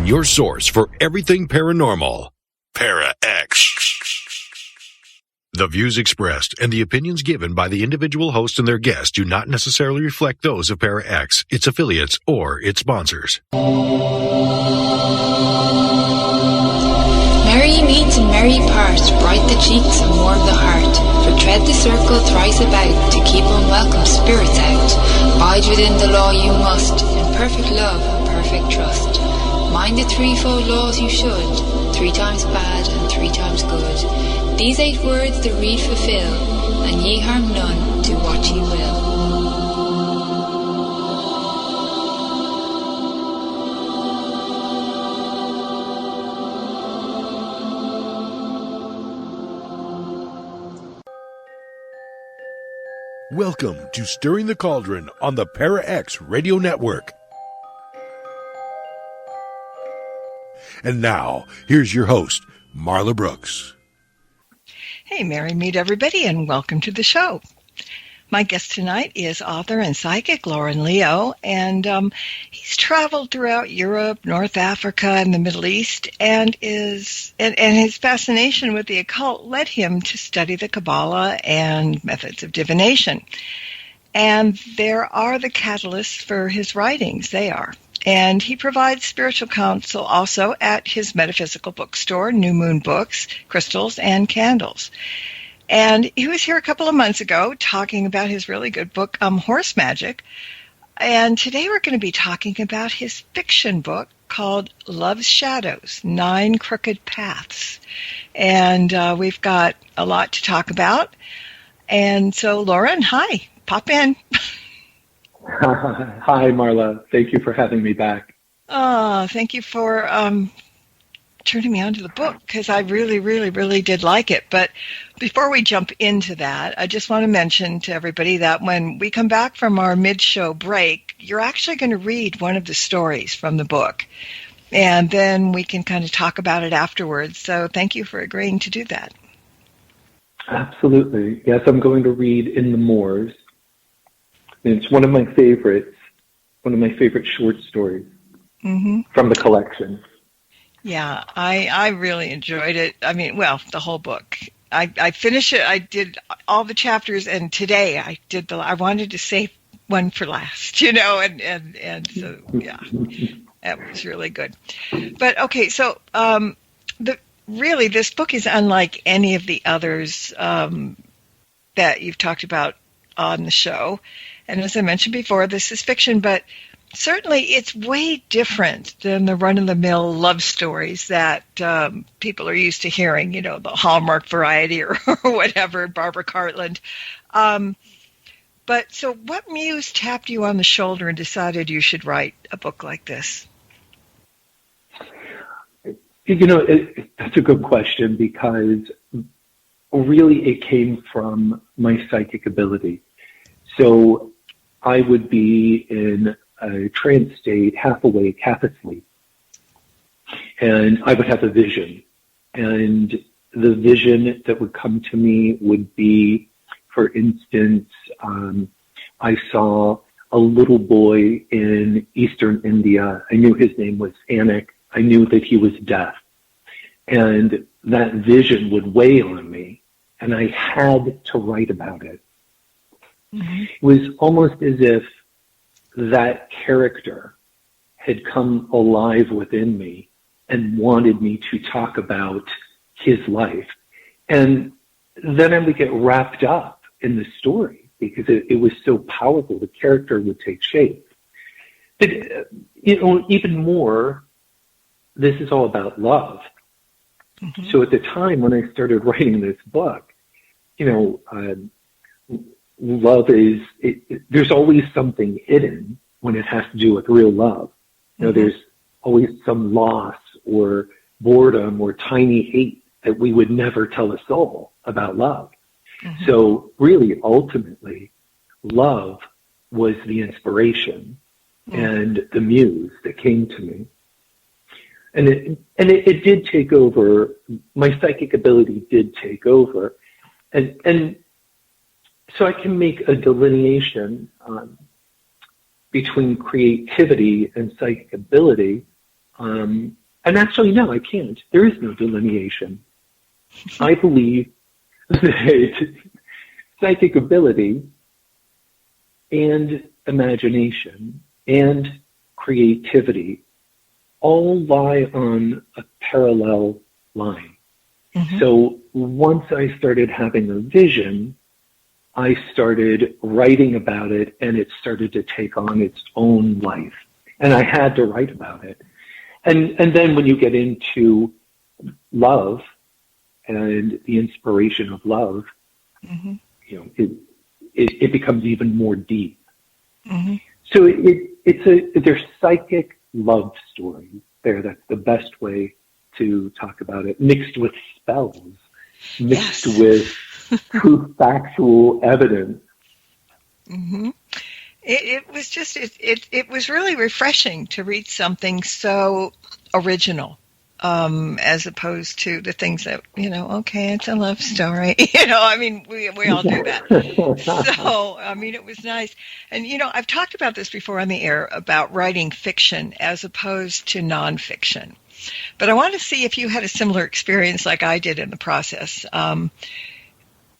your source for everything paranormal. Para X. The views expressed and the opinions given by the individual host and their guests do not necessarily reflect those of Para X, its affiliates, or its sponsors. Merry meet and merry part, bright the cheeks and warm the heart. For tread the circle thrice about, to keep unwelcome spirits out. Bide within the law you must, in perfect love and perfect trust. Mind the threefold laws you should, 3 times bad and 3 times good. These 8 words the read fulfill, and ye harm none, do what ye will. Welcome to Stirring the Cauldron on the Para X Radio Network. And now, here's your host, Marla Brooks. Hey, merry meet everybody, and welcome to the show. My guest tonight is author and psychic Lawren Leo, and he's traveled throughout Europe, North Africa, and the Middle East, and his fascination with the occult led him to study the Kabbalah and methods of divination. And there are the catalysts for his writings, they are. And he provides spiritual counsel also at his metaphysical bookstore, New Moon Books, Crystals, and Candles. And he was here a couple of months ago talking about his really good book, Horse Magic. And today we're going to be talking about his fiction book called Love's Shadows, 9 Crooked Paths. And we've got a lot to talk about. And so, Lawren, hi, pop in. Hi, Marla. Thank you for having me back. Thank you for turning me on to the book, because I really, really, really did like it. But before we jump into that, I just want to mention to everybody that when we come back from our mid-show break, you're actually going to read one of the stories from the book. And then we can kind of talk about it afterwards. So thank you for agreeing to do that. Absolutely. Yes, I'm going to read In the Moors. It's one of my favorites, short stories from the collection. Yeah, I really enjoyed it. I mean, well, the whole book. I finished it. I did all the chapters, and today I wanted to save one for last, and so, yeah, that was really good. But, okay, so really this book is unlike any of the others that you've talked about on the show. And as I mentioned before, this is fiction, but certainly it's way different than the run-of-the-mill love stories that people are used to hearing, the Hallmark variety or whatever, Barbara Cartland. But so what muse tapped you on the shoulder and decided you should write a book like this? That's a good question, because really it came from my psychic ability. So I would be in a trance state, half awake, half asleep. And I would have a vision. And the vision that would come to me would be, for instance, I saw a little boy in eastern India. I knew his name was Anik. I knew that he was deaf. And that vision would weigh on me, and I had to write about it. Mm-hmm. It was almost as if that character had come alive within me and wanted me to talk about his life. And then I would get wrapped up in the story because it was so powerful. The character would take shape. But, even more, this is all about love. Mm-hmm. So at the time when I started writing this book, love is, there's always something hidden when it has to do with real love. There's always some loss or boredom or tiny hate that we would never tell a soul about love. Mm-hmm. So really, ultimately, love was the inspiration and the muse that came to me. And it did take over. My psychic ability did take over. And so I can make a delineation between creativity and psychic ability And actually, no, I can't. There is no delineation. I believe that psychic ability and imagination and creativity all lie on a parallel line. Mm-hmm. So once I started having a vision, I started writing about it, and it started to take on its own life. And I had to write about it. And then when you get into love and the inspiration of love, mm-hmm. It becomes even more deep. Mm-hmm. So there's psychic love stories there. That's the best way to talk about it, mixed with spells, mixed with true factual evidence. Mm-hmm. It was really refreshing to read something so original, as opposed to the things that, okay, it's a love story. I mean, we all do that. So, I mean, it was nice. And, I've talked about this before on the air about writing fiction as opposed to nonfiction. But I want to see if you had a similar experience like I did in the process.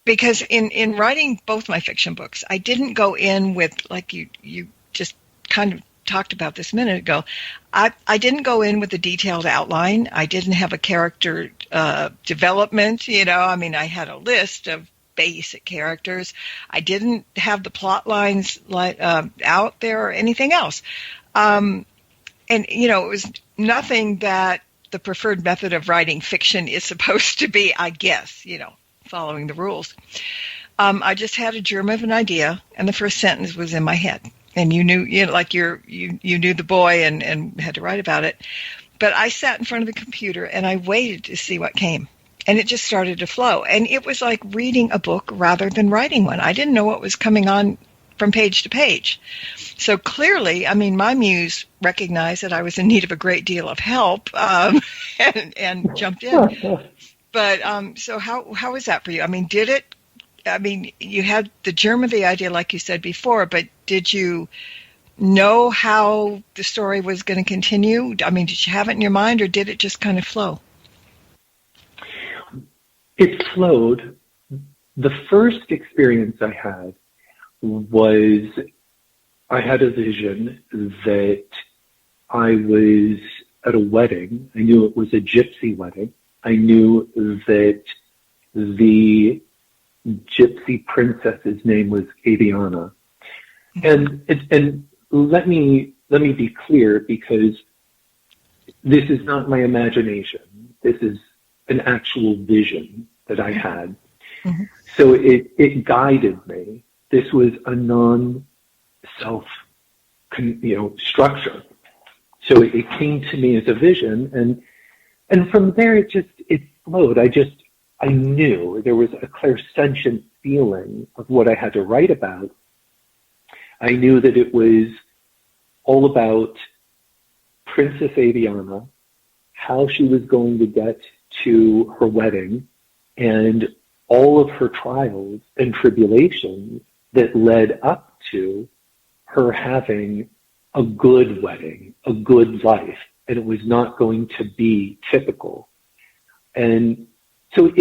Because in writing both my fiction books, I didn't go in with, like you just kind of talked about this a minute ago, I didn't go in with a detailed outline. I didn't have a character development. I mean, I had a list of basic characters. I didn't have the plot lines out there or anything else. And, it was nothing that the preferred method of writing fiction is supposed to be, I guess, following the rules. I just had a germ of an idea, and the first sentence was in my head. And you knew, you knew the boy and had to write about it. But I sat in front of the computer and I waited to see what came. And it just started to flow. And it was like reading a book rather than writing one. I didn't know what was coming on from page to page. So clearly, I mean, my muse recognized that I was in need of a great deal of help and jumped in. But so how was that for you? I mean, you had the germ of the idea, like you said before, but did you know how the story was going to continue? I mean, did you have it in your mind, or did it just kind of flow? It flowed. The first experience I had was I had a vision that I was at a wedding. I knew it was a gypsy wedding. I knew that the gypsy princess's name was Adriana. And let me be clear, because this is not my imagination. This is an actual vision that I had. Mm-hmm. So it guided me. This was a non-self, structure. So it came to me as a vision, and from there it flowed. I knew there was a clairsentient feeling of what I had to write about. I knew that it was all about Princess Adriana, how she was going to get to her wedding, and all of her trials and tribulations that led up to her having a good wedding, a good life, and it was not going to be typical. And so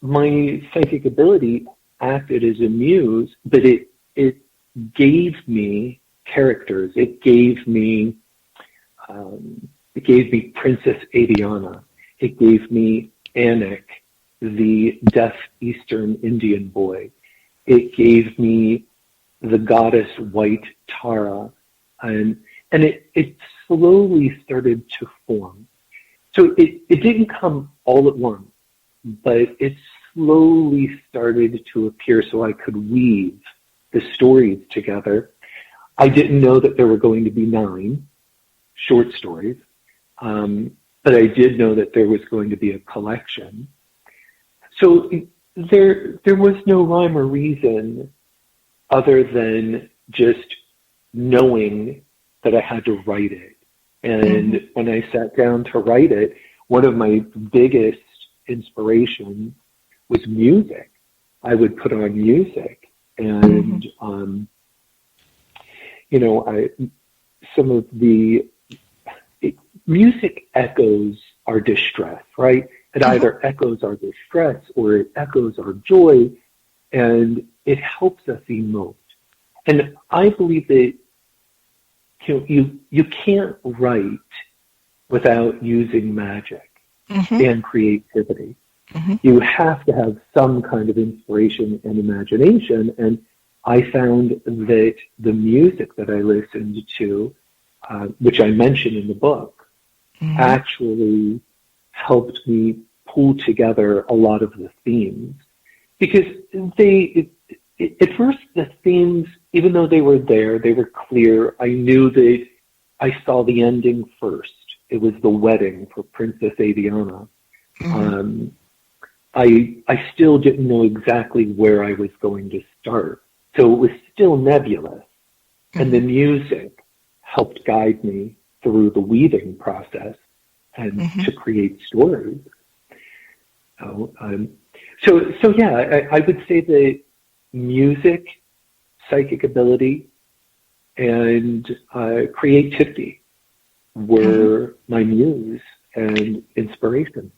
my psychic ability acted as a muse, but it gave me characters. It gave me Princess Adriana. It gave me Anik, the deaf Eastern Indian boy. It gave me the goddess White Tara, and it slowly started to form. So it didn't come all at once, but it slowly started to appear so I could weave the stories together. I didn't know that there were going to be 9 short stories, but I did know that there was going to be a collection. So there was no rhyme or reason other than just knowing that I had to write it. And when I sat down to write it, one of my biggest inspirations was music. I would put on music, and music echoes our distress, right? It either echoes our distress or it echoes our joy, and it helps us emote. And I believe that you can't write without using magic and creativity. You have to have some kind of inspiration and imagination, and I found that the music that I listened to, which I mention in the book, actually helped me pull together a lot of the themes. Because at first the themes, even though they were there, they were clear. I knew that I saw the ending first. It was the wedding for Princess Adriana. I still didn't know exactly where I was going to start. So it was still nebulous. And the music helped guide me through the weaving process and to create stories. So yeah, I would say that music, psychic ability, and creativity were my muse and inspiration.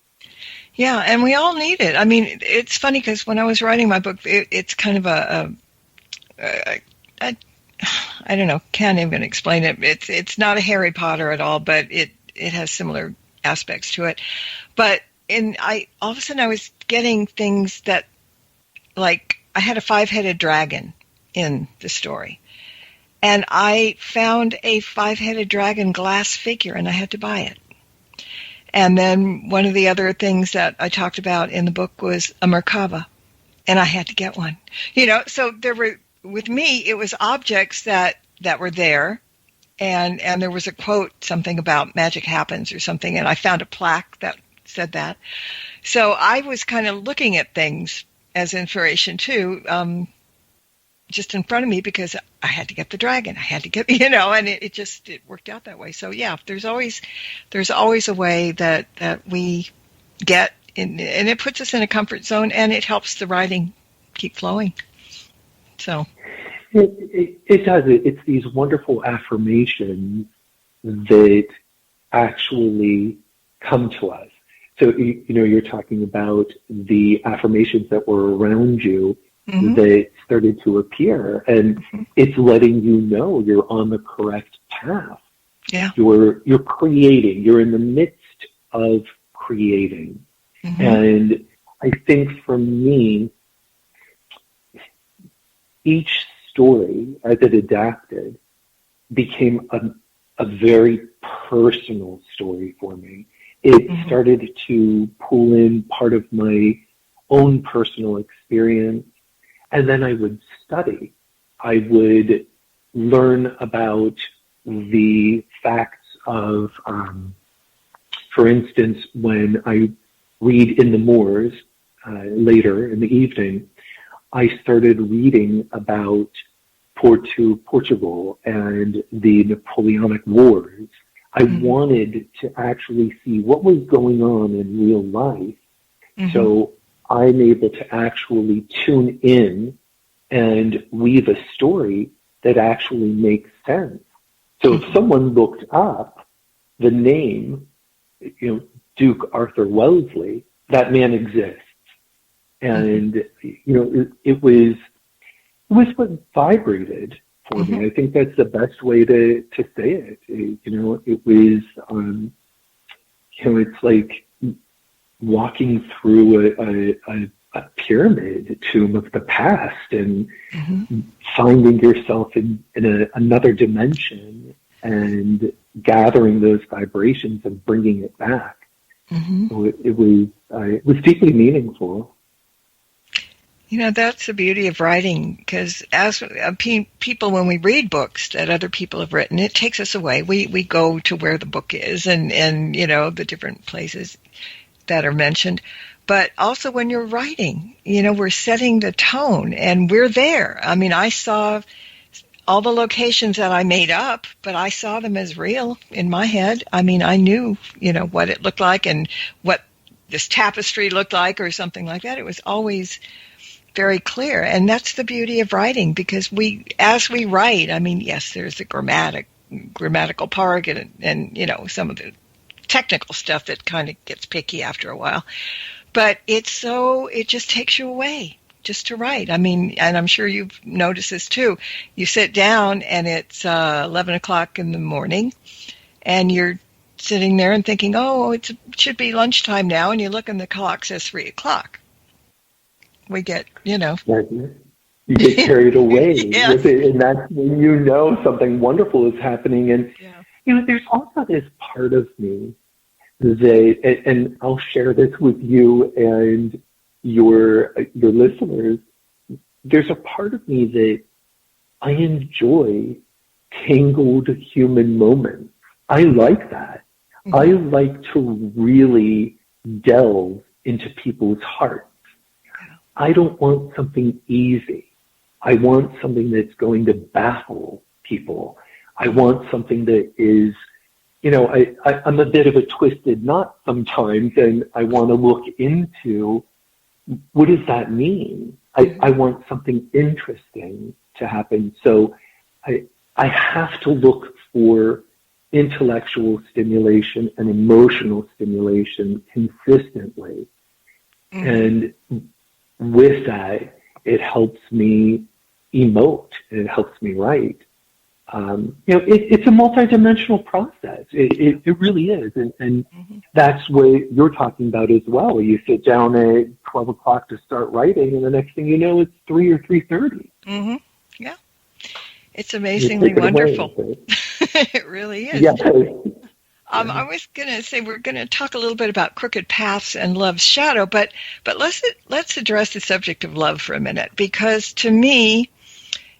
Yeah, and we all need it. I mean, it's funny because when I was writing my book, it's kind of I don't know, can't even explain it. It's not a Harry Potter at all, but it has similar aspects to it. But all of a sudden I was getting things that, like, I had a 5-headed dragon in the story. And I found a 5-headed dragon glass figure, and I had to buy it. And then one of the other things that I talked about in the book was a Merkaba, and I had to get one. So there were, with me, it was objects that were there, and there was a quote, something about magic happens or something, and I found a plaque that said that. So I was kind of looking at things as inspiration too, just in front of me, because I had to get the dragon. I had to get, and it worked out that way. So yeah, there's always a way that we get in, and it puts us in a comfort zone, and it helps the writing keep flowing. So it does. It's these wonderful affirmations that actually come to us. So, you're talking about the affirmations that were around you that started to appear, and it's letting you know you're on the correct path. Yeah. You're creating. You're in the midst of creating. And I think for me, each story as it adapted became a very personal story for me. It started to pull in part of my own personal experience, and then I would study. I would learn about the facts of, for instance, when I read in the Moors later in the evening, I started reading about Portugal and the Napoleonic Wars. I wanted to actually see what was going on in real life. So I'm able to actually tune in and weave a story that actually makes sense. So if someone looked up the name, Duke Arthur Wellesley, that man exists. And, it was what vibrated for me. I think that's the best way to say it. It was, it's like walking through a pyramid tomb of the past and finding yourself in another dimension and gathering those vibrations and bringing it back. So it was deeply meaningful. That's the beauty of writing, because as people, when we read books that other people have written, it takes us away. We go to where the book is and the different places that are mentioned. But also when you're writing, we're setting the tone, and we're there. I mean, I saw all the locations that I made up, but I saw them as real in my head. I mean, I knew, what it looked like and what this tapestry looked like or something like that. It was always very clear. And that's the beauty of writing, because as we write, I mean, yes, there's the grammatical part and some of the technical stuff that kind of gets picky after a while. But it just takes you away just to write. I mean, and I'm sure you've noticed this too. You sit down and it's 11 o'clock in the morning and you're sitting there and thinking, oh, it should be lunchtime now. And you look and the clock says 3 o'clock. We get, You get carried away Yeah. with it, and that's when you know something wonderful is happening. And, there's also this part of me that, and I'll share this with you and your listeners, there's a part of me that I enjoy tangled human moments. I like that. Mm-hmm. I like to really delve into people's hearts. I don't want something easy. I want something that's going to baffle people. I want something that is, I'm a bit of a twisted knot sometimes, and I want to look into what does that mean? I want something interesting to happen. So I have to look for intellectual stimulation and emotional stimulation consistently. Mm-hmm. And with that, it helps me emote and it helps me write. It's a multidimensional process. It really is. And mm-hmm. that's what you're talking about as well. You sit down at 12 o'clock to start writing, and the next thing you know, it's 3 or 3:30. Mm-hmm. Yeah. It's amazingly wonderful. It really is. Yeah. I was going to say we're going to talk a little bit about crooked paths and love's shadow, but let's address the subject of love for a minute, because to me,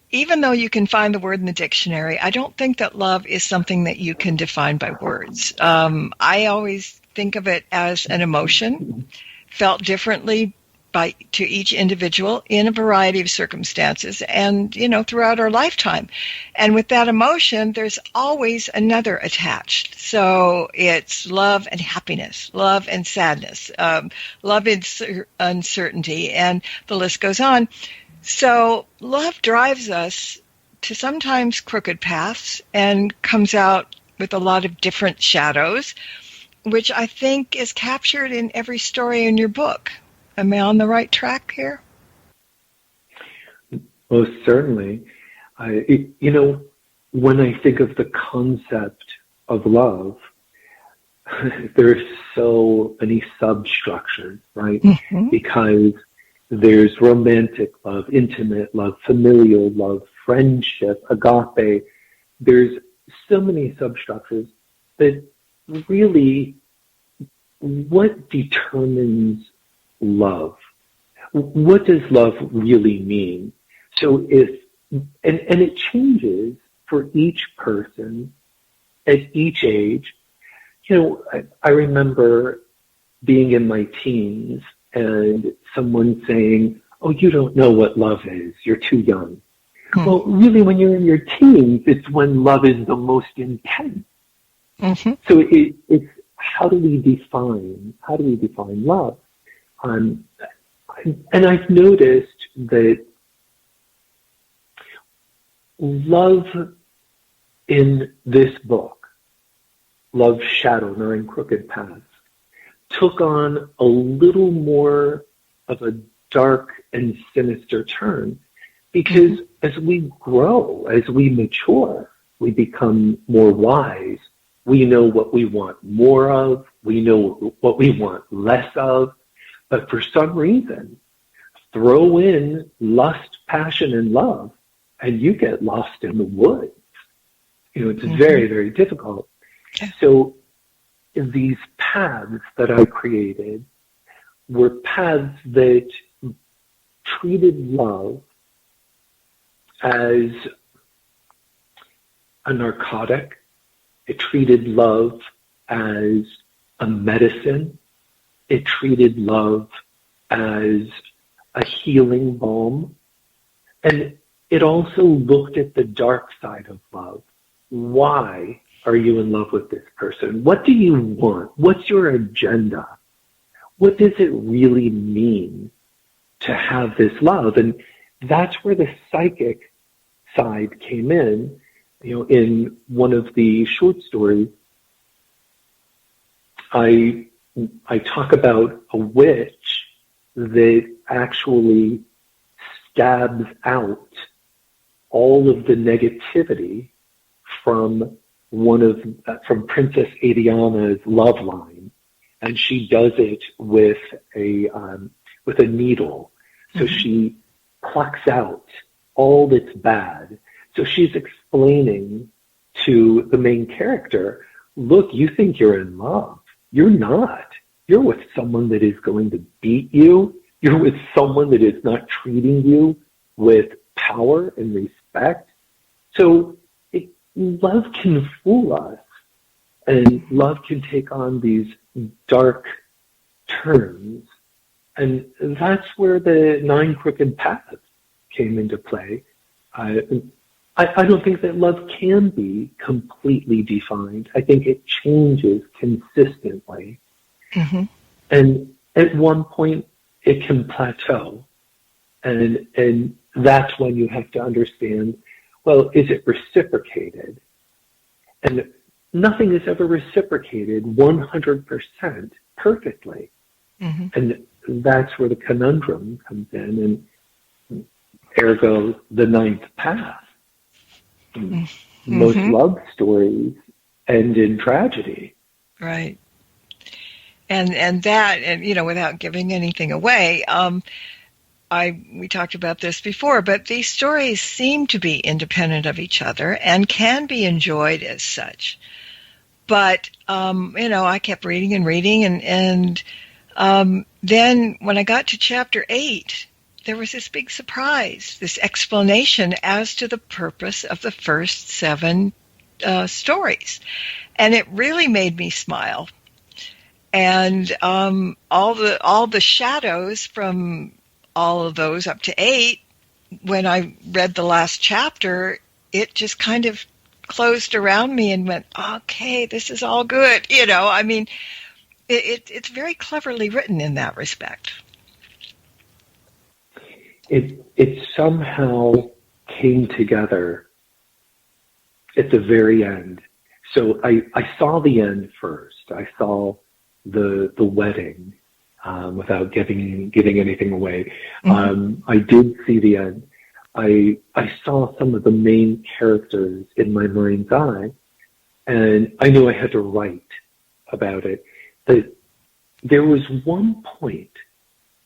even though you can find the word in the dictionary, I don't think that love is something that you can define by words. I always think of it as an emotion felt differently to each individual in a variety of circumstances and, throughout our lifetime. And with that emotion, there's always another attached. So it's love and happiness, love and sadness, love and uncertainty, and the list goes on. So love drives us to sometimes crooked paths and comes out with a lot of different shadows, which I think is captured in every story in your book. Am I on the right track here? Most certainly. When I think of the concept of love, there's so many substructures, right? Mm-hmm. Because there's romantic love, intimate love, familial love, friendship, agape. There's so many substructures that really, what determines love? What does love really mean? So and it changes for each person at each age. I remember being in my teens and someone saying, oh, you don't know what love is. You're too young. Mm-hmm. Well, really, when you're in your teens, it's when love is the most intense. Mm-hmm. So it's how do we define love? And I've noticed that love in this book, Love's Shadow, 9 Crooked Paths, took on a little more of a dark and sinister turn because as we grow, as we mature, we become more wise. We know what we want more of. We know what we want less of. But for some reason, throw in lust, passion, and love, and you get lost in the woods. It's very, very difficult. So these paths that I created were paths that treated love as a narcotic. It treated love as a medicine. It treated love as a healing balm. And it also looked at the dark side of love. Why are you in love with this person? What do you want? What's your agenda? What does it really mean to have this love? And that's where the psychic side came in. In one of the short stories, I talk about a witch that actually stabs out all of the negativity from from Princess Adriana's love line, and she does it with a needle. So she plucks out all that's bad. So she's explaining to the main character, look, you think you're in love. You're not. You're with someone that is going to beat you. You're with someone that is not treating you with power and respect. So love can fool us, and love can take on these dark turns. And that's where the 9 crooked paths came into play. I don't think that love can be completely defined. I think it changes consistently. Mm-hmm. And at one point, it can plateau. And that's when you have to understand, well, is it reciprocated? And nothing is ever reciprocated 100% perfectly. Mm-hmm. And that's where the conundrum comes in, and ergo the 9th path. Mm-hmm. Most love stories end in tragedy. Right. And that, and without giving anything away, we talked about this before, but these stories seem to be independent of each other and can be enjoyed as such. But I kept reading and reading, and then when I got to chapter 8, there was this big surprise, this explanation as to the purpose of the first 7 stories. And it really made me smile. And all the shadows from all of those up to 8, when I read the last chapter, it just kind of closed around me and went, okay, this is all good. It's very cleverly written in that respect. It somehow came together at the very end. So I saw the end first. I saw the wedding, without giving anything away. Mm-hmm. I did see the end. I saw some of the main characters in my mind's eye, and I knew I had to write about it. But there was one point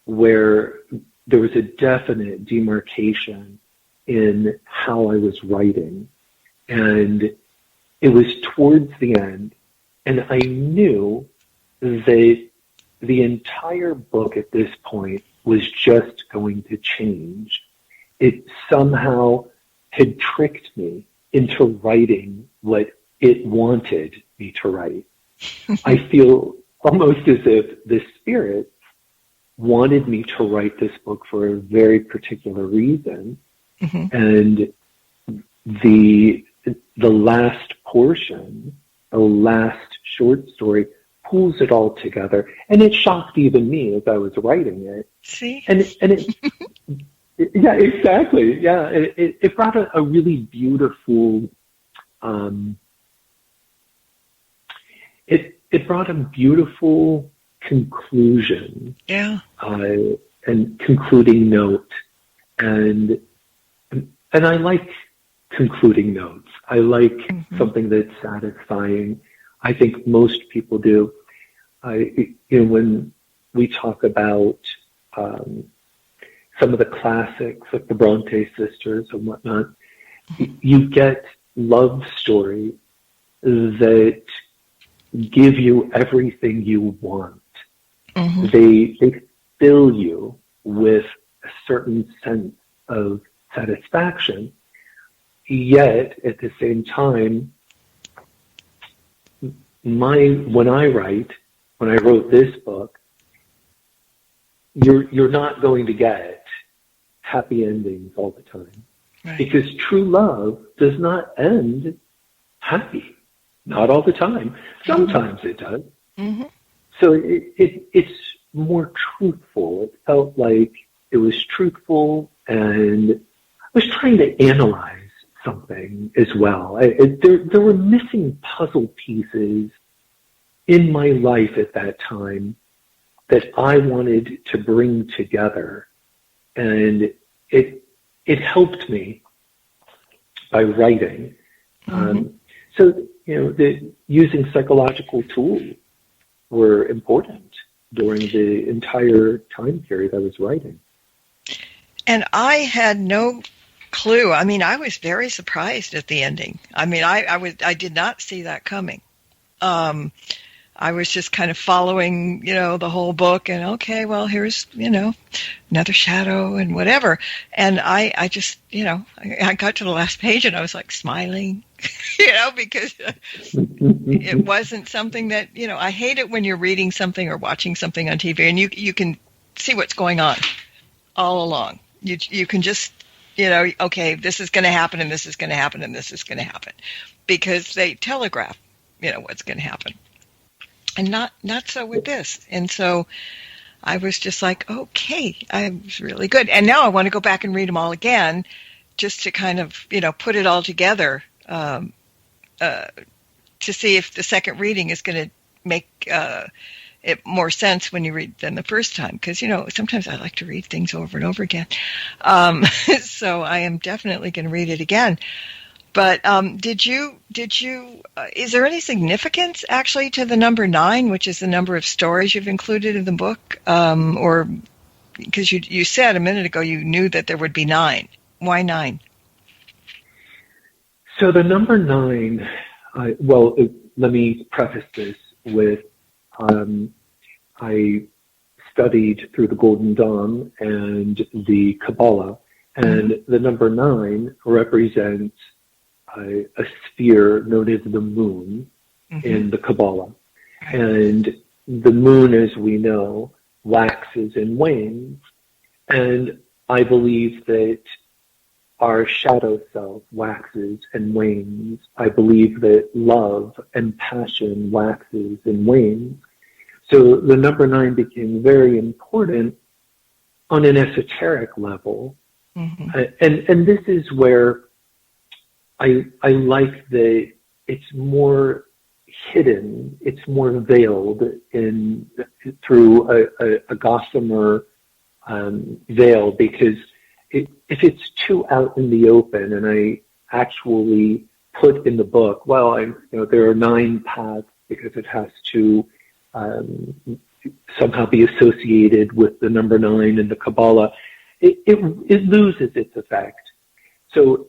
where there was a definite demarcation in how I was writing, and it was towards the end, and I knew that the entire book at this point was just going to change. It somehow had tricked me into writing what it wanted me to write. I feel almost as if the spirit wanted me to write this book for a very particular reason. Mm-hmm. And the last portion, the last short story, pulls it all together, and it shocked even me as I was writing it. See, and it, yeah, exactly, yeah. It brought a really beautiful. It brought a beautiful conclusion. Yeah. And concluding note, and I like concluding notes. I like something that's satisfying. I think most people do. When we talk about some of the classics, like the Bronte sisters and whatnot, you get love stories that give you everything you want. Mm-hmm. They fill you with a certain sense of satisfaction, yet at the same time, when I wrote this book, you're not going to get happy endings all the time. Right. Because true love does not end happy. Not all the time. Sometimes it does. Mm-hmm. So it's more truthful. It felt like it was truthful, and I was trying to analyze something as well. There were missing puzzle pieces in my life at that time that I wanted to bring together. And it helped me by writing. So, using psychological tools were important during the entire time period I was writing. And I had no clue. I mean, I was very surprised at the ending. I mean, I did not see that coming. I was just kind of following, the whole book, and okay, well, here's, another shadow and whatever. And I just, I got to the last page and I was like smiling, because it wasn't something that, I hate it when you're reading something or watching something on TV and you can see what's going on all along. You can just, okay, this is going to happen and this is going to happen and this is going to happen, because they telegraph, what's going to happen. And not so with this. And so I was just like, okay, I was really good. And now I want to go back and read them all again just to kind of, put it all together to see if the second reading is going to make it more sense when you read than the first time. Because, sometimes I like to read things over and over again. So I am definitely going to read it again. But did you? Is there any significance actually to the number 9, which is the number of stories you've included in the book, or because you said a minute ago you knew that there would be 9? Why 9? So the number 9. Let me preface this with I studied through the Golden Dawn and the Kabbalah, and the number 9 represents a sphere known as the moon in the Kabbalah. And the moon, as we know, waxes and wanes. And I believe that our shadow self waxes and wanes. I believe that love and passion waxes and wanes. So the number 9 became very important on an esoteric level. And this is where I like that it's more hidden, it's more veiled through a gossamer veil, because if it's too out in the open, and I actually put in the book, there are 9 paths because it has to somehow be associated with the number 9 in the Kabbalah, it loses its effect. So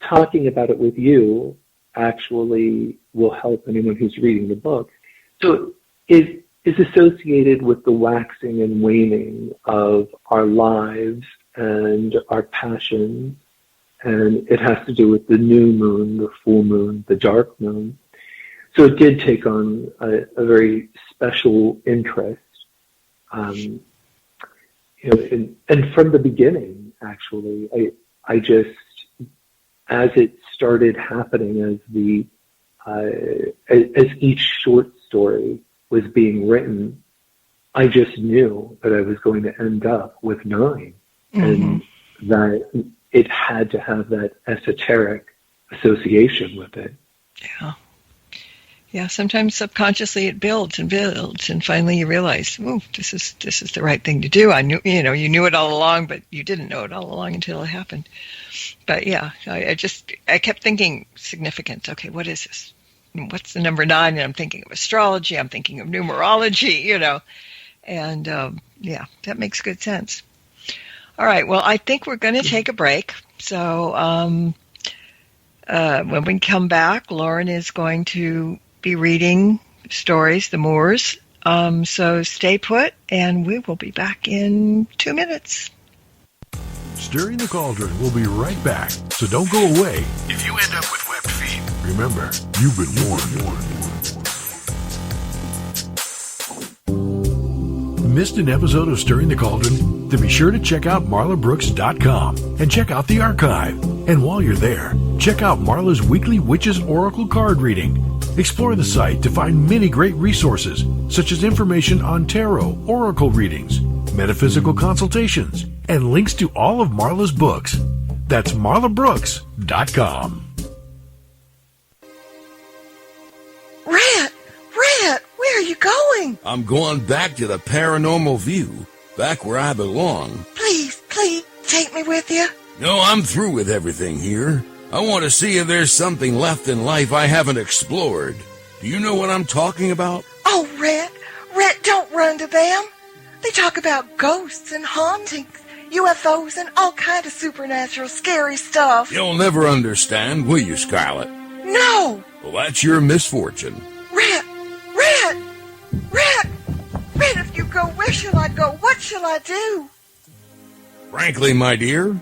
talking about it with you actually will help anyone who's reading the book. So it is associated with the waxing and waning of our lives and our passions, and it has to do with the new moon, the full moon, the dark moon. So it did take on a very special interest. And from the beginning, actually, I just, as it started happening, as each short story was being written, I just knew that I was going to end up with 9, and that it had to have that esoteric association with it. Yeah. Sometimes subconsciously it builds and builds, and finally you realize, this is the right thing to do. I knew, you knew it all along, but you didn't know it all along until it happened. But yeah, I kept thinking significance. Okay, what is this? What's the number 9? And I'm thinking of astrology. I'm thinking of numerology. And that makes good sense. All right. Well, I think we're going to take a break. So when we come back, Lawren is going to be reading stories, The Moors. So stay put, and we will be back in 2 minutes. Stirring the Cauldron will be right back, so don't go away. If you end up with webbed feet, remember, you've been warned. Missed an episode of Stirring the Cauldron? Then be sure to check out marlabrooks.com and check out the archive. And while you're there, check out Marla's weekly Witches Oracle card reading. Explore the site to find many great resources, such as information on tarot, oracle readings, metaphysical consultations, and links to all of Marla's books. That's marlabrooks.com. Rat, going? I'm going back to the paranormal view, back where I belong. Please, take me with you. No, I'm through with everything here. I want to see if there's something left in life I haven't explored. Do you know what I'm talking about? Oh, Rhett, don't run to them. They talk about ghosts and hauntings, UFOs, and all kind of supernatural scary stuff. You'll never understand, will you, Scarlet? No! Well, that's your misfortune. Rhett, if you go, where shall I go? What shall I do? Frankly, my dear.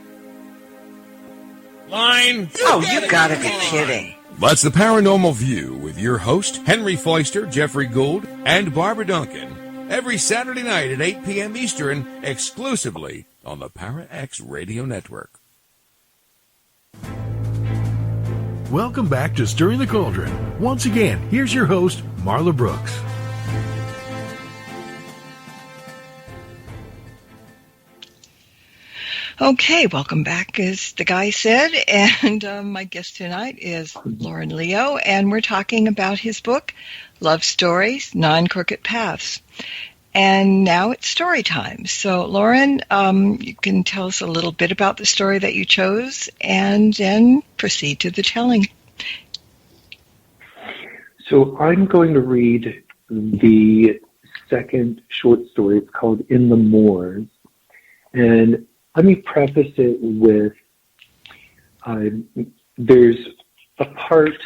Line. Oh, you gotta be kidding. That's the Paranormal View with your host, Henry Foister, Jeffrey Gould, and Barbara Duncan. Every Saturday night at 8 p.m. Eastern, exclusively on the Para X Radio Network. Welcome back to Stirring the Cauldron. Once again, here's your host, Marla Brooks. Okay, welcome back, as the guy said, and my guest tonight is Lawren Leo, and we're talking about his book, Love Stories, Non-Crooked Paths. And now it's story time. So, Lawren, you can tell us a little bit about the story that you chose, and then proceed to the telling. So I'm going to read the second short story. It's called In the Moors. And let me preface it with, there's a part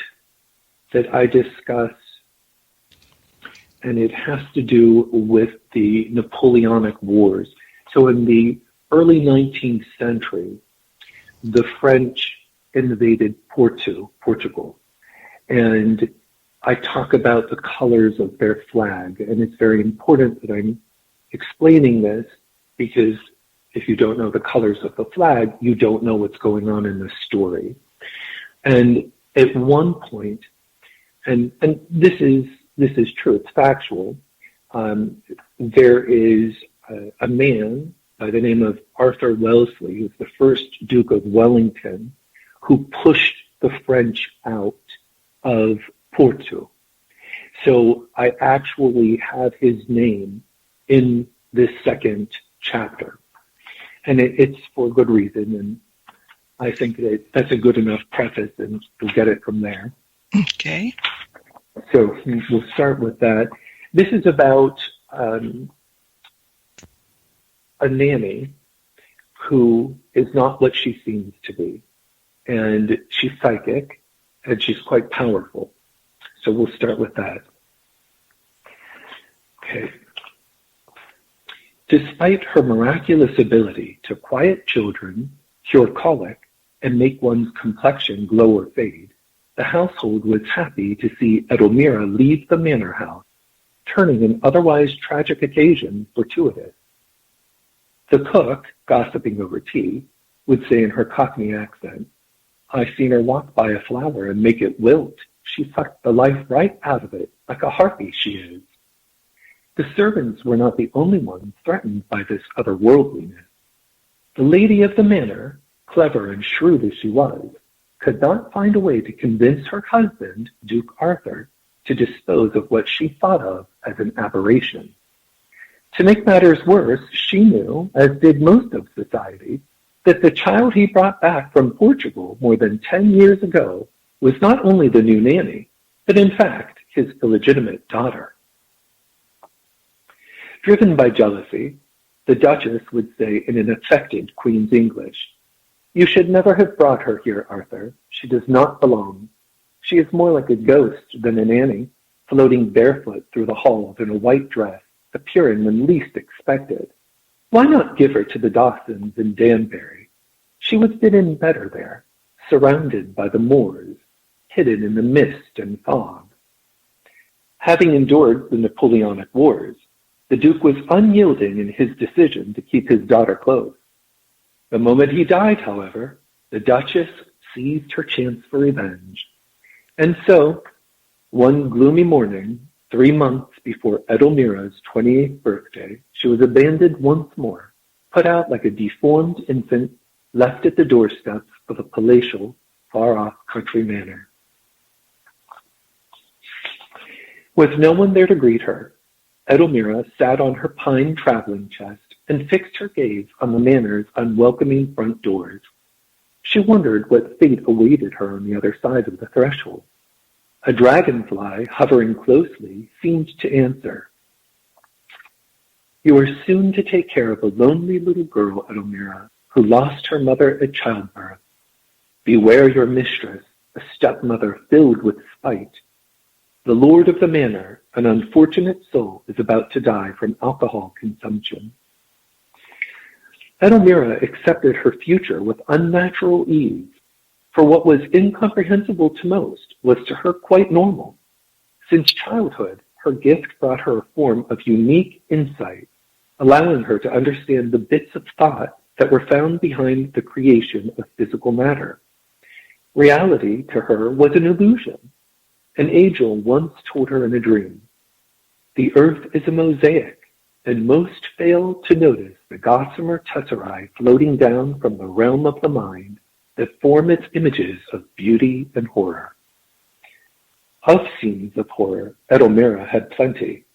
that I discuss, and it has to do with the Napoleonic Wars. So in the early 19th century, the French invaded Portugal. And I talk about the colors of their flag, and it's very important that I'm explaining this, because if you don't know the colors of the flag, you don't know what's going on in the story. And at one point, and this is true, it's factual, there is a man by the name of Arthur Wellesley, who's the first Duke of Wellington, who pushed the French out of Porto. So I actually have his name in this second chapter. And it's for good reason, and I think that that's a good enough preface, and we'll get it from there. Okay. So we'll start with that. This is about a nanny who is not what she seems to be. And she's psychic, and she's quite powerful. So we'll start with that. Okay. Despite her miraculous ability to quiet children, cure colic, and make one's complexion glow or fade, the household was happy to see Edelmira leave the manor house, turning an otherwise tragic occasion fortuitous. The cook, gossiping over tea, would say in her Cockney accent, "I've seen her walk by a flower and make it wilt. She sucked the life right out of it, like a harpy she is." The servants were not the only ones threatened by this otherworldliness. The lady of the manor, clever and shrewd as she was, could not find a way to convince her husband, Duke Arthur, to dispose of what she thought of as an aberration. To make matters worse, she knew, as did most of society, that the child he brought back from Portugal more than 10 years ago was not only the new nanny, but in fact his illegitimate daughter. Driven by jealousy, the Duchess would say in an affected Queen's English, "You should never have brought her here, Arthur. She does not belong. She is more like a ghost than a nanny, floating barefoot through the halls in a white dress, appearing when least expected. Why not give her to the Dawsons in Danbury? She would fit in better there, surrounded by the moors, hidden in the mist and fog." Having endured the Napoleonic Wars, the Duke was unyielding in his decision to keep his daughter close. The moment he died, however, the Duchess seized her chance for revenge. And so, one gloomy morning, 3 months before Edelmira's 28th birthday, she was abandoned once more, put out like a deformed infant, left at the doorsteps of a palatial, far-off country manor. With no one there to greet her, Edelmira sat on her pine traveling chest and fixed her gaze on the manor's unwelcoming front doors. She wondered what fate awaited her on the other side of the threshold. A dragonfly hovering closely seemed to answer. You are soon to take care of a lonely little girl, Edelmira, who lost her mother at childbirth. Beware your mistress, a stepmother filled with spite. The lord of the manor, an unfortunate soul, is about to die from alcohol consumption. Edelmira accepted her future with unnatural ease, for what was incomprehensible to most was to her quite normal. Since childhood, her gift brought her a form of unique insight, allowing her to understand the bits of thought that were found behind the creation of physical matter. Reality, to her, was an illusion. An angel once told her in a dream, the earth is a mosaic, and most fail to notice the gossamer tesserae floating down from the realm of the mind that form its images of beauty and horror. Of scenes of horror, Edelmira had plenty,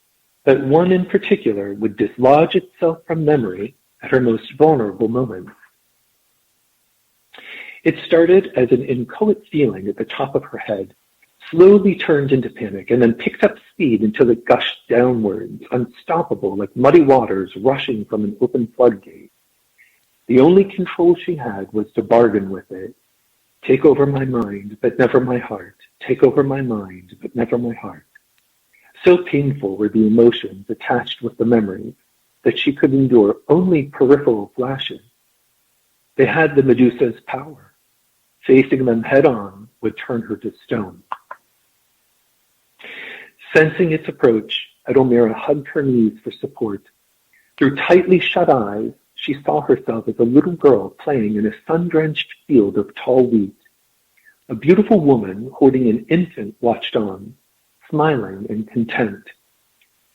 but one in particular would dislodge itself from memory at her most vulnerable moments. It started as an inchoate feeling at the top of her head, slowly turned into panic, and then picked up speed until it gushed downwards, unstoppable like muddy waters rushing from an open floodgate. The only control she had was to bargain with it. Take over my mind, but never my heart. Take over my mind, but never my heart. So painful were the emotions attached with the memories that she could endure only peripheral flashes. They had the Medusa's power. Facing them head-on would turn her to stone. Sensing its approach, Edelmira hugged her knees for support. Through tightly shut eyes, she saw herself as a little girl playing in a sun-drenched field of tall wheat. A beautiful woman holding an infant watched on, smiling and content.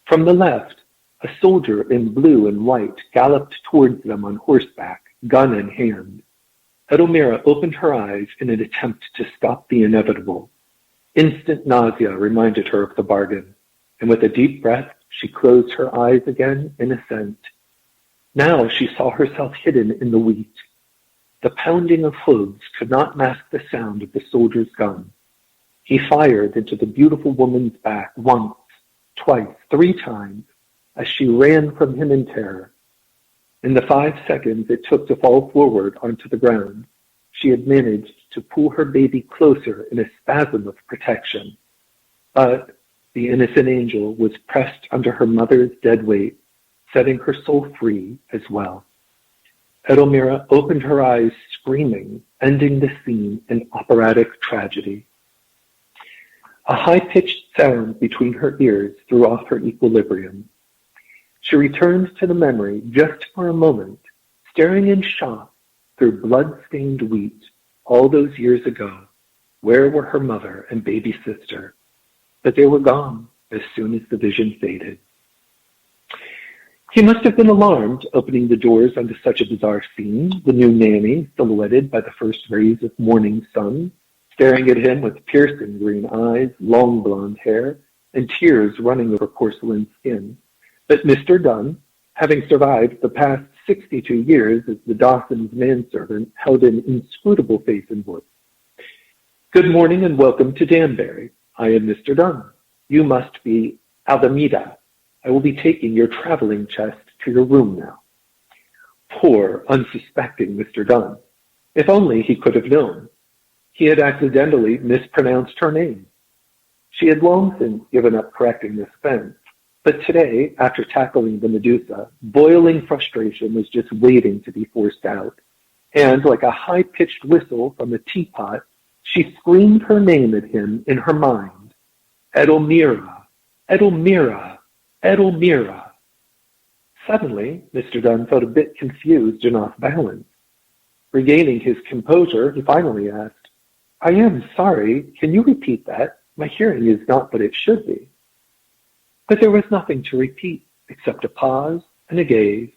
From the left, a soldier in blue and white galloped towards them on horseback, gun in hand. Edelmira opened her eyes in an attempt to stop the inevitable. Instant nausea reminded her of the bargain, and with a deep breath, she closed her eyes again in assent. Now she saw herself hidden in the wheat. The pounding of hooves could not mask the sound of the soldier's gun. He fired into the beautiful woman's back once, twice, 3 times, as she ran from him in terror. In the 5 seconds it took to fall forward onto the ground, she had managed to pull her baby closer in a spasm of protection. But the innocent angel was pressed under her mother's dead weight, setting her soul free as well. Edelmira opened her eyes screaming, ending the scene in operatic tragedy. A high-pitched sound between her ears threw off her equilibrium. She returned to the memory just for a moment, staring in shock through blood-stained wheat all those years ago. Where were her mother and baby sister? But they were gone as soon as the vision faded. He must have been alarmed, opening the doors onto such a bizarre scene, the new nanny silhouetted by the first rays of morning sun, staring at him with piercing green eyes, long blonde hair, and tears running over porcelain skin. But Mr. Dunn, having survived the past 62 years as the Dawson's manservant, held an inscrutable face and voice. Good morning and welcome to Danbury. I am Mr. Dunn. You must be Alameda. I will be taking your traveling chest to your room now. Poor, unsuspecting Mr. Dunn. If only he could have known. He had accidentally mispronounced her name. She had long since given up correcting this offense. But today, after tackling the Medusa, boiling frustration was just waiting to be forced out. And like a high-pitched whistle from a teapot, she screamed her name at him in her mind. Edelmira, Edelmira, Edelmira. Suddenly, Mr. Dunn felt a bit confused and off balance. Regaining his composure, he finally asked, I am sorry, can you repeat that? My hearing is not what it should be. But there was nothing to repeat except a pause and a gaze.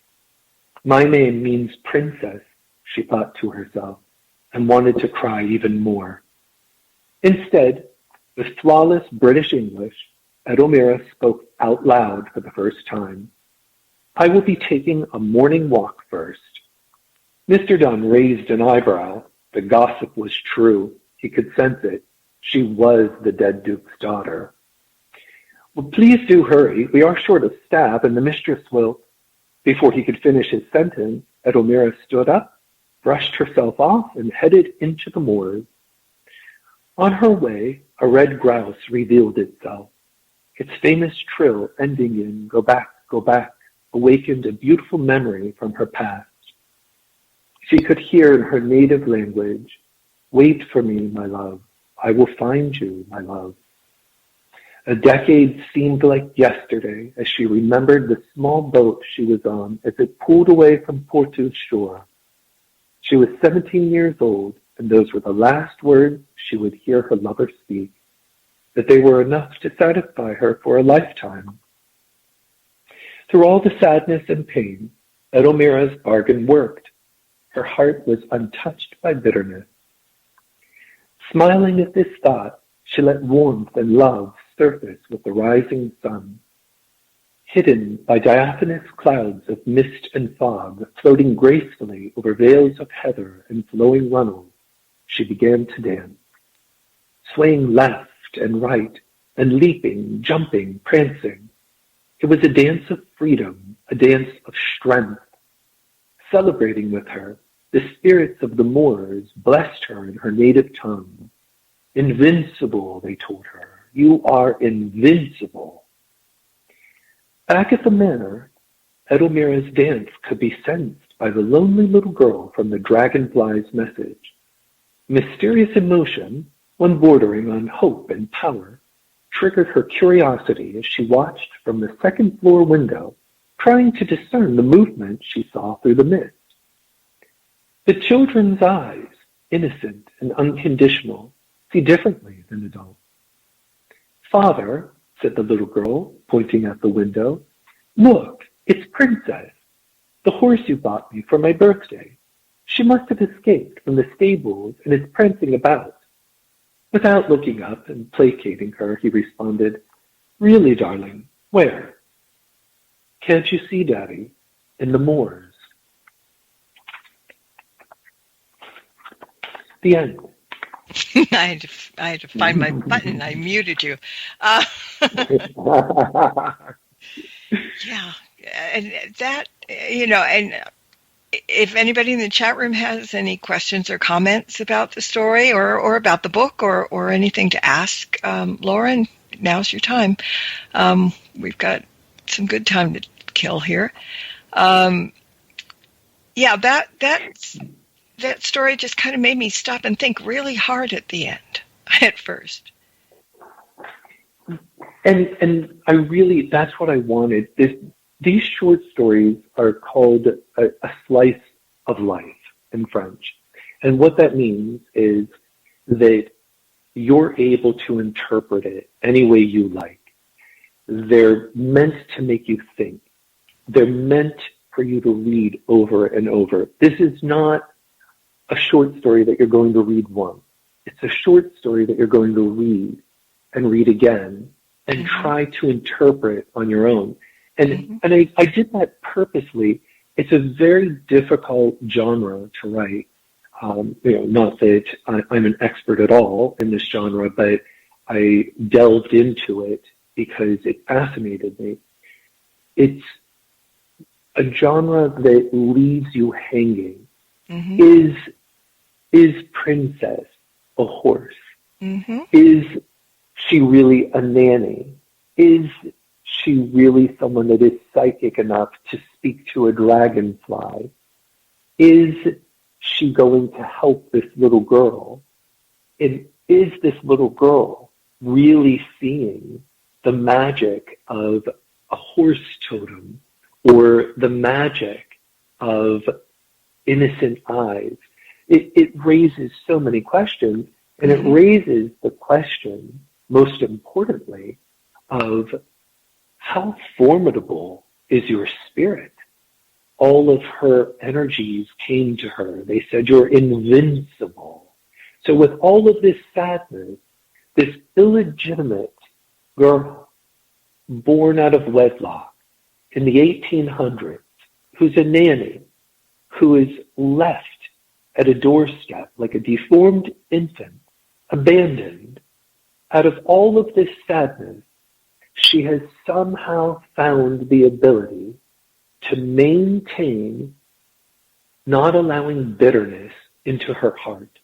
My name means princess, she thought to herself, and wanted to cry even more. Instead, with flawless British English, Edelmira spoke out loud for the first time. I will be taking a morning walk first. Mr. Dunn raised an eyebrow. The gossip was true. He could sense it. She was the dead Duke's daughter. Well, please do hurry. We are short of staff, and the mistress will... Before he could finish his sentence, Edelmira stood up, brushed herself off, and headed into the moors. On her way, a red grouse revealed itself. Its famous trill, ending in go back, awakened a beautiful memory from her past. She could hear in her native language, wait for me, my love. I will find you, my love. A decade seemed like yesterday as she remembered the small boat she was on as it pulled away from Porto's shore. She was 17 years old, and those were the last words she would hear her lover speak, that they were enough to satisfy her for a lifetime. Through all the sadness and pain, Edelmira's bargain worked. Her heart was untouched by bitterness. Smiling at this thought, she let warmth and love surface with the rising sun. Hidden by diaphanous clouds of mist and fog, floating gracefully over veils of heather and flowing runnels, she began to dance, swaying left and right, and leaping, jumping, prancing. It was a dance of freedom, a dance of strength. Celebrating with her, the spirits of the moors blessed her in her native tongue. Invincible, they told her. You are invincible. Back at the manor, Edelmira's dance could be sensed by the lonely little girl from the dragonfly's message. Mysterious emotion, one bordering on hope and power, triggered her curiosity as she watched from the second-floor window, trying to discern the movement she saw through the mist. The children's eyes, innocent and unconditional, see differently than adults. Father, said the little girl, pointing at the window, look, it's Princess, the horse you bought me for my birthday. She must have escaped from the stables and is prancing about. Without looking up and placating her, he responded, really, darling, where? Can't you see, Daddy? In the moors. The end. I had to find my button. I muted you. Yeah, and that, and if anybody in the chat room has any questions or comments about the story or about the book or anything to ask, Lawren, now's your time. We've got some good time to kill here. That story just kind of made me stop and think really hard at the end, at first. And I really, that's what I wanted. These short stories are called a slice of life in French. And what that means is that you're able to interpret it any way you like. They're meant to make you think. They're meant for you to read over and over. This is not a short story that you're going to read once. It's a short story that you're going to read and read again and try to interpret on your own. And I did that purposely. It's a very difficult genre to write. Not that I'm an expert at all in this genre, but I delved into it because it fascinated me. It's a genre that leaves you hanging. Is Princess a horse? Is she really a nanny? Is she really someone that is psychic enough to speak to a dragonfly? Is she going to help this little girl? And is this little girl really seeing the magic of a horse totem or the magic of innocent eyes? It raises so many questions, and it raises the question, most importantly, of how formidable is your spirit? All of her energies came to her. They said, you're invincible. So with all of this sadness, this illegitimate girl born out of wedlock in the 1800s, who's a nanny, who is left at a doorstep like a deformed infant, abandoned. Out of all of this sadness, she has somehow found the ability to maintain not allowing bitterness into her heart.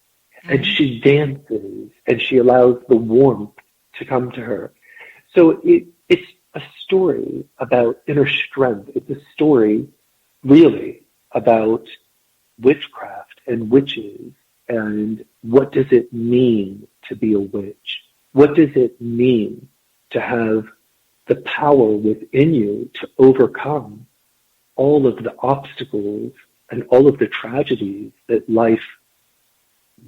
And she dances and she allows the warmth to come to her. So it's a story about inner strength. It's a story really about witchcraft and witches and what does it mean to be a witch? What does it mean to have the power within you to overcome all of the obstacles and all of the tragedies that life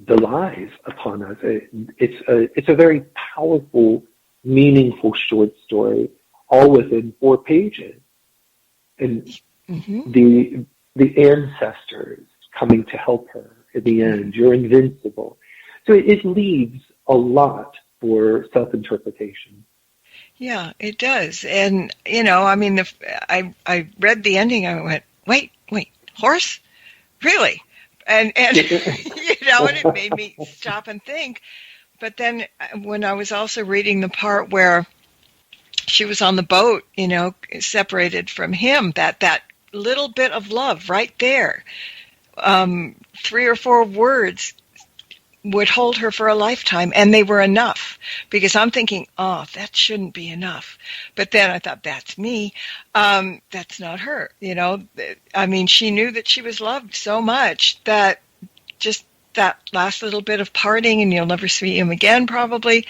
belies upon us? It's a very powerful, meaningful short story, all within 4 pages. And the ancestors coming to help her in the end. You're invincible. So it leaves a lot for self-interpretation. Yeah, it does. And, you know, I mean, I read the ending, I went, wait, horse? Really? And you know, and it made me stop and think. But then when I was also reading the part where she was on the boat, you know, separated from him, that little bit of love right there, 3 or 4 words would hold her for a lifetime, and they were enough. Because I'm thinking, oh, that shouldn't be enough. But then I thought, that's me. That's not her. You know, I mean, she knew that she was loved so much that just that last little bit of parting, and you'll never see him again, probably.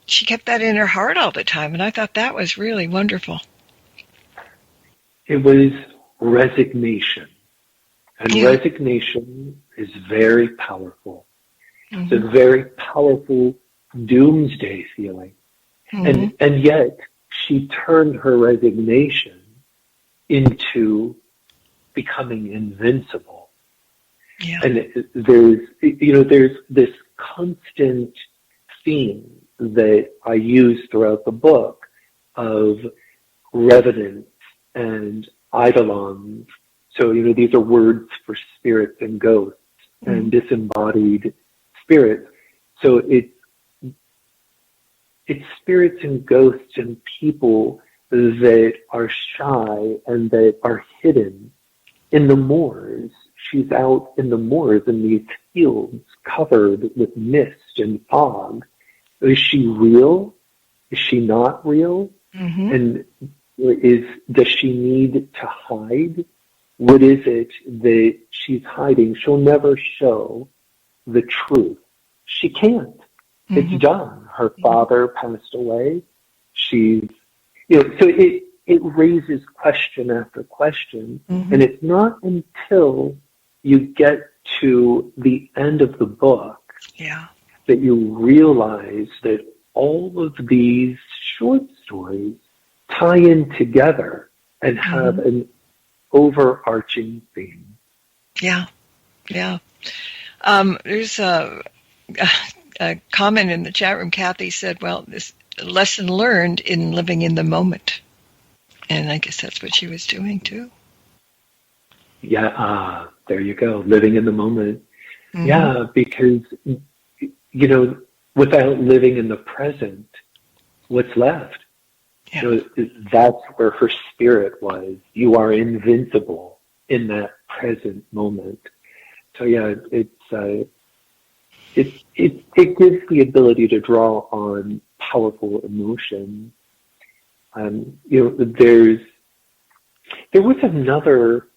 She kept that in her heart all the time, and I thought that was really wonderful. It was resignation. And resignation is very powerful. It's a very powerful doomsday feeling. And yet she turned her resignation into becoming invincible. Yeah. And there's this constant theme that I use throughout the book of revenants and eidolons. So, you know, these are words for spirits and ghosts and disembodied spirits. So it's spirits and ghosts and people that are shy and that are hidden in the moors. She's out in the moors in these fields covered with mist and fog. Is she real? Is she not real? And does she need to hide? What is it that she's hiding? She'll never show the truth. She can't. It's done. Her father passed away. So it raises question after question. And it's not until you get to the end of the book that you realize that all of these short stories tie in together and have an overarching theme. Yeah. There's a comment in the chat room. Kathy said, well, this lesson learned in living in the moment. And I guess that's what she was doing too. Yeah, there you go. Living in the moment. Yeah, because, you know, without living in the present, what's left? Yeah. So that's where her spirit was. You are invincible in that present moment. So yeah, it gives the ability to draw on powerful emotion. You know, there was another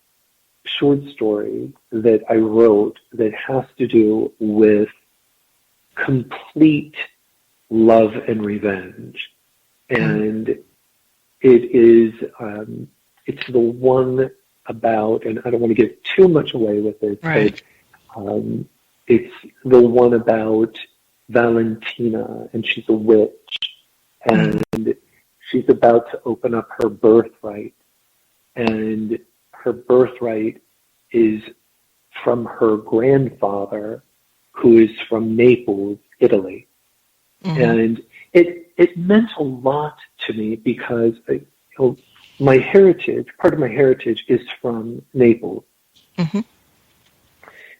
short story that I wrote that has to do with complete love and revenge. And it's the one about, and I don't want to give too much away with it, but it's the one about Valentina, and she's a witch, and she's about to open up her birthright, and her birthright is from her grandfather, who is from Naples, Italy. And it it meant a lot to me because my heritage, part of my heritage is from Naples. Mm-hmm.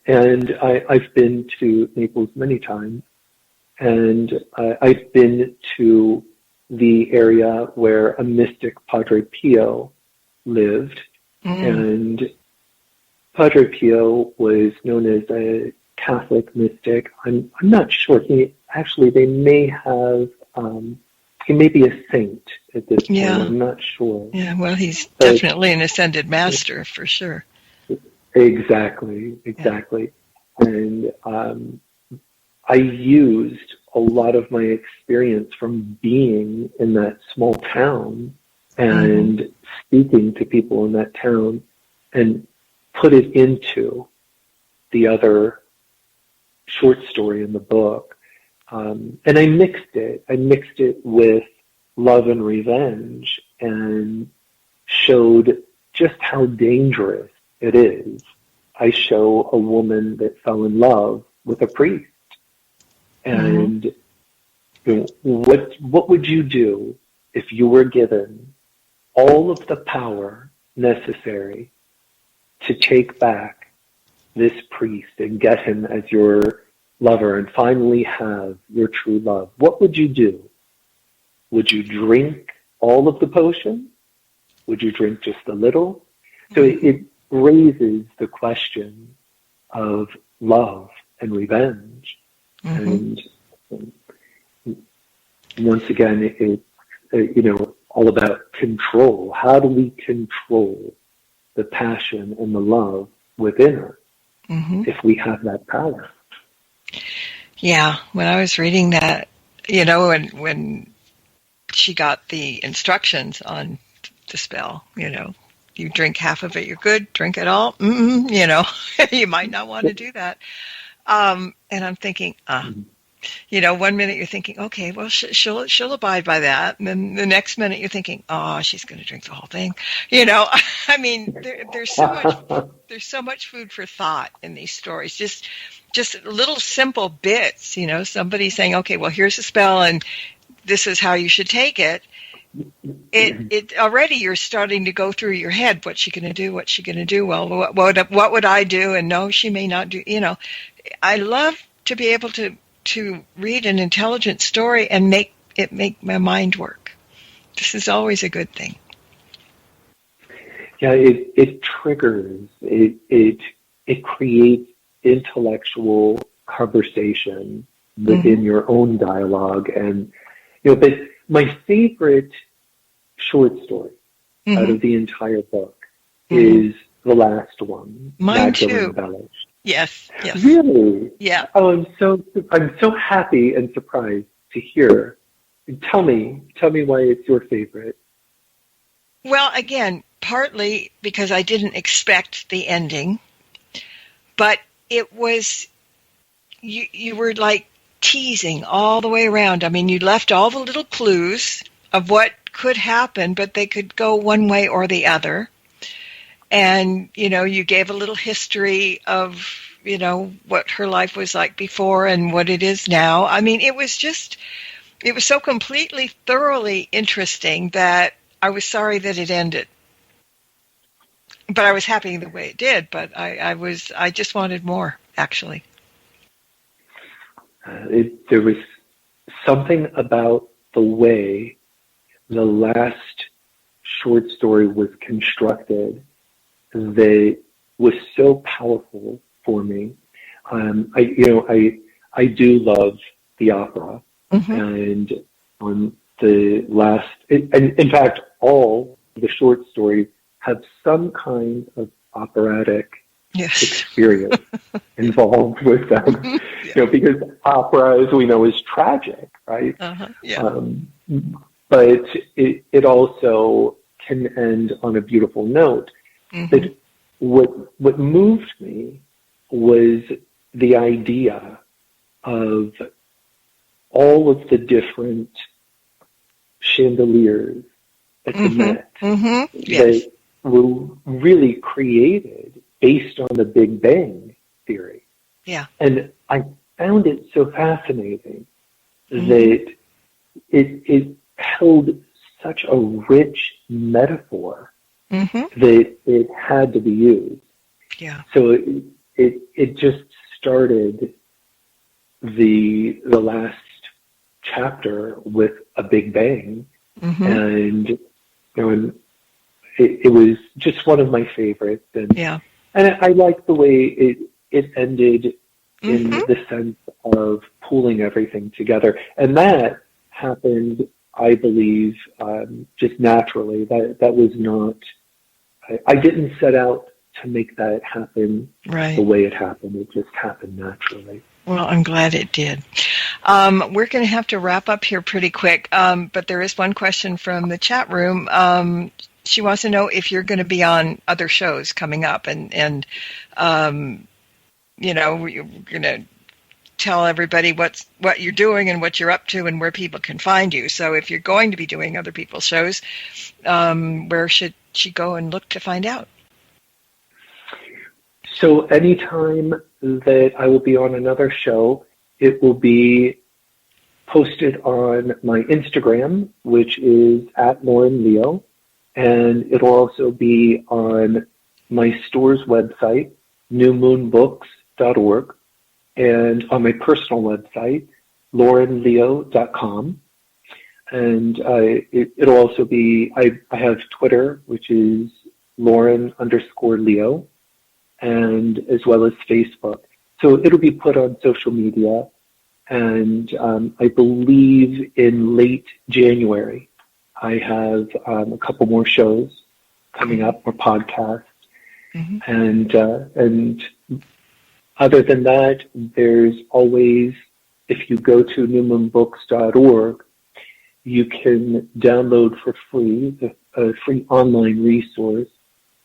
And I've been to Naples many times, and I've been to the area where a mystic, Padre Pio, lived. And Padre Pio was known as a Catholic mystic. I'm not sure. They may have, he may be a saint at this point. I'm not sure. Yeah, well, he's definitely an ascended master, for sure. Exactly. Yeah. And I used a lot of my experience from being in that small town and speaking to people in that town and put it into the other short story in the book. And I mixed it. I mixed it with love and revenge and showed just how dangerous it is. I show a woman that fell in love with a priest. And what would you do if you were given all of the power necessary to take back this priest and get him as your lover and finally have your true love? What would you do? Would you drink all of the potion? Would you drink just a little? So it raises the question of love and revenge. And once again, it's all about control. How do we control the passion and the love within us if we have that power? Yeah, when I was reading that, when she got the instructions on the spell, you drink half of it, you're good, drink it all, you might not want to do that. And I'm thinking, 1 minute you're thinking, okay, well, she'll abide by that. And then the next minute you're thinking, oh, she's going to drink the whole thing. I mean, there's so much food for thought in these stories. Just little simple bits, somebody saying, okay, well, here's a spell and this is how you should take it. It already you're starting to go through your head. What's she going to do? What's she going to do? Well, what would I do? And no, she may not do. I love to be able to read an intelligent story and make my mind work. This is always a good thing. Yeah, it triggers. It creates intellectual conversation within your own dialogue, and but my favorite short story out of the entire book is the last one. Mine too. Embellished. Yes. Really? Yeah. Oh, I'm so happy and surprised to hear. Tell me why it's your favorite. Well, again, partly because I didn't expect the ending, but it was you were like teasing all the way around. I mean, you left all the little clues of what could happen, but they could go one way or the other. And, you gave a little history of, what her life was like before and what it is now. I mean, it was so completely, thoroughly interesting that I was sorry that it ended. But I was happy the way it did, but I just wanted more, actually. There was something about the way the last short story was constructed that was so powerful for me. I do love the opera, and on the last, and in fact, all the short stories have some kind of operatic experience involved with them. Because opera, as we know, is tragic, right? But it also can end on a beautiful note. But what moved me was the idea of all of the different chandeliers at the Met that were really created based on the Big Bang theory. Yeah. And I found it so fascinating that it held such a rich metaphor that it had to be used. Yeah. So it just started the last chapter with a big bang, and it was just one of my favorites, and I like the way it ended in the sense of pulling everything together, and that happened, I believe, just naturally. That was not. I didn't set out to make that happen the way it happened. It just happened naturally. Well, I'm glad it did. We're going to have to wrap up here pretty quick, but there is one question from the chat room. She wants to know if you're going to be on other shows coming up, and you're going to tell everybody what you're doing and what you're up to and where people can find you. So if you're going to be doing other people's shows, where should she go and look to find out? So anytime that I will be on another show, it will be posted on my Instagram, which is @LawrenLeo, and it'll also be on my store's website, newmoonbooks.org, and on my personal website, LawrenLeo.com. And it'll also be, I have Twitter, which is Lawren_Leo, and as well as Facebook. So it'll be put on social media, and I believe in late January, I have a couple more shows coming up, more podcasts, and other than that, there's always, if you go to newmoonbooks.org, you can download for free a free online resource,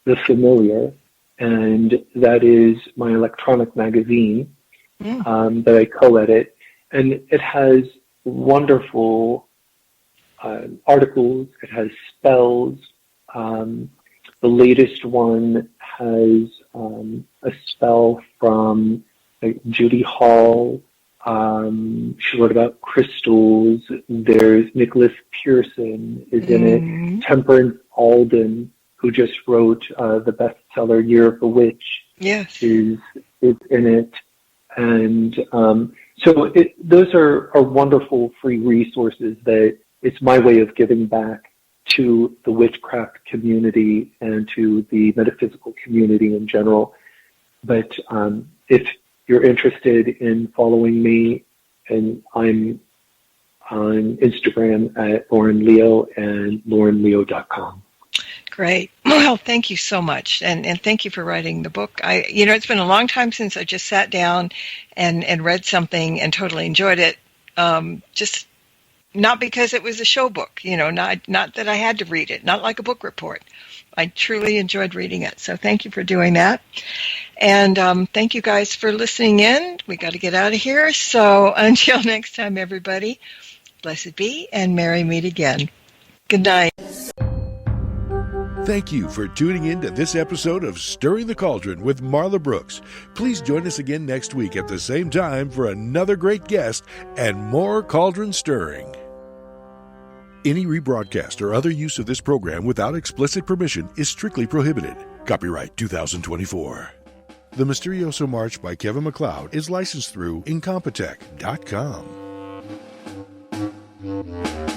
The Familiar, and that is my electronic magazine that I co-edit, and it has wonderful articles. It has spells. The latest one has a spell from Judy Hall. She wrote about crystals. There's Nicholas Pearson is in it. Temperance Alden, who just wrote the bestseller Year of the Witch, is in it. And so those are wonderful free resources that it's my way of giving back to the witchcraft community and to the metaphysical community in general. But if you're interested in following me, and I'm on Instagram at LawrenLeo and LawrenLeo.com. Great. Well, thank you so much. And thank you for writing the book. It's been a long time since I just sat down and read something and totally enjoyed it. Just not because it was a show book, not that I had to read it, not like a book report. I truly enjoyed reading it. So thank you for doing that. And thank you guys for listening in. We got to get out of here. So until next time, everybody, blessed be and merry meet again. Good night. Thank you for tuning in to this episode of Stirring the Cauldron with Marla Brooks. Please join us again next week at the same time for another great guest and more cauldron stirring. Any rebroadcast or other use of this program without explicit permission is strictly prohibited. Copyright 2024. The Mysterioso March by Kevin MacLeod is licensed through Incompetech.com.